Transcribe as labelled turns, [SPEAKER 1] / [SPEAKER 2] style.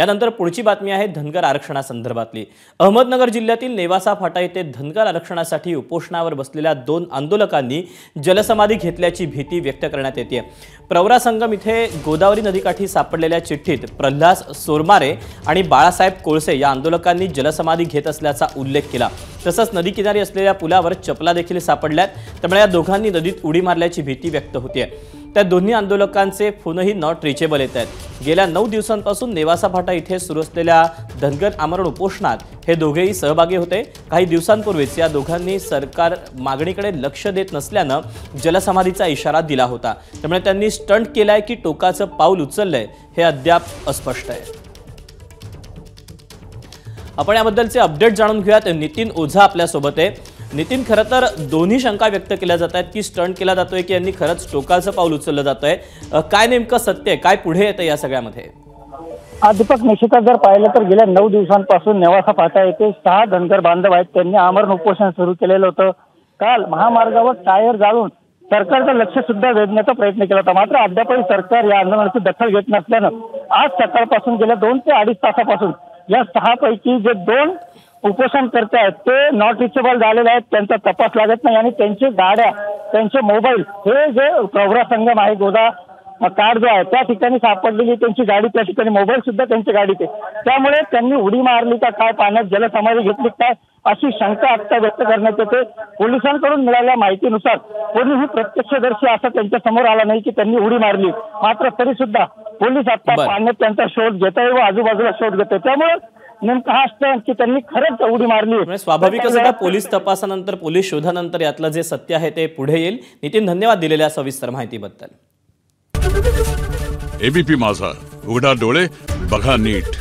[SPEAKER 1] यानंतर पुढची बातमी आहे धनगर आरक्षणासंदर्भातली। अहमदनगर जिल्ह्यातील नेवासा फाटा येथे धनगर आरक्षणासाठी उपोषणावर बसलेल्या 2 आंदोलकांनी जलसमाधी घेतल्याची भीती व्यक्त करण्यात येते। प्रवरा संगम इथे गोदावरी नदीकाठी सापडलेल्या चिठ्ठीत प्रल्हाद सोरमारे आणि बाळासाहेब कोळसे या आंदोलकांनी जलसमाधी घेत असल्याचा उल्लेख केला। तसंच नदीकिनारी असलेल्या पुलावर चपला देखील सापडल्यात, त्यामुळे या दोघांनी नदीत उडी मारल्याची भीती व्यक्त होते। त्या दोन्ही आंदोलकांचे फोनही नॉट रिचेबल येत आहेत। गेल्या 9 दिवसांपासून नेवासा फाटा इथे सुरू असलेल्या धनगर आमरण उपोषणात हे दोघेही सहभागी होते। काही दिवसांपूर्वीच या दोघांनी सरकार मागणीकडे लक्ष देत नसल्यानं जलसमाधीचा इशारा दिला होता, त्यामुळे त्यांनी स्टंट केलाय की टोकाचं पाऊल उचललंय हे अद्याप अस्पष्ट आहे। आपण याबद्दलचे अपडेट जाणून घेऊयात। नितीन ओझा आपल्या सोबत आहे। नितीन, खरं तर दोन्ही शंका व्यक्त केल्या जात आहेत की स्टंट केला जातोय की यांनी खरंच टोकाचं पाऊल उचललं जातंय। काय नेमकं सत्य आहे, काय पुढे येतं या सगळ्यामध्ये?
[SPEAKER 2] दीपक, निश्चितच जर पाहिलं तर गेल्या 9 दिवसांपासून नेवासा फाटा येथे 6 धनगर बांधव आहेत, त्यांनी आमरण उपोषण सुरू केलेलं होतं। काल महामार्गावर टायर जाळून सरकारचं लक्ष सुद्धा वेधण्याचा प्रयत्न केला होता, मात्र अद्यापही सरकार या आंदोलनाची दखल घेत नसल्यानं आज सकाळपासून गेल्या 2 ते 2.5 तासापासून या 6 पैकी जे 2 उपोषणकर्ते आहेत ते नॉट रिचेबल झालेले आहेत, त्यांचा तपास लागत नाही आणि त्यांची गाड्या, त्यांचे मोबाईल, हे जे प्रवरा संगम आहे, गोदा कार्ड जो आहे त्या ठिकाणी सापडलेली त्यांची गाडी, त्या ठिकाणी मोबाईल सुद्धा त्यांच्या गाडीत आहे। त्यामुळे त्यांनी उडी मारली का काय, पाण्यात जलसमाधी घेतली काय, अशी शंका आता व्यक्त करण्यात येते। पोलिसांकडून मिळालेल्या माहितीनुसार कोणीही प्रत्यक्षदर्शी असं त्यांच्या समोर आला नाही की त्यांनी उडी मारली, मात्र तरी सुद्धा पोलीस आता पाण्यात त्यांचा शोध घेत आहे व आजूबाजूला शोध घेत आहे। त्यामुळे नेमकं हा असतं की त्यांनी खरंच उडी मारली।
[SPEAKER 1] स्वाभाविकच आता पोलीस तपासानंतर, पोलीस शोधानंतर यातलं जे सत्य आहे ते पुढे येईल। नितीन, धन्यवाद दिलेल्या सविस्तर माहितीबद्दल।
[SPEAKER 3] एबीपी माझा, उघडा डोळे बघा नीट।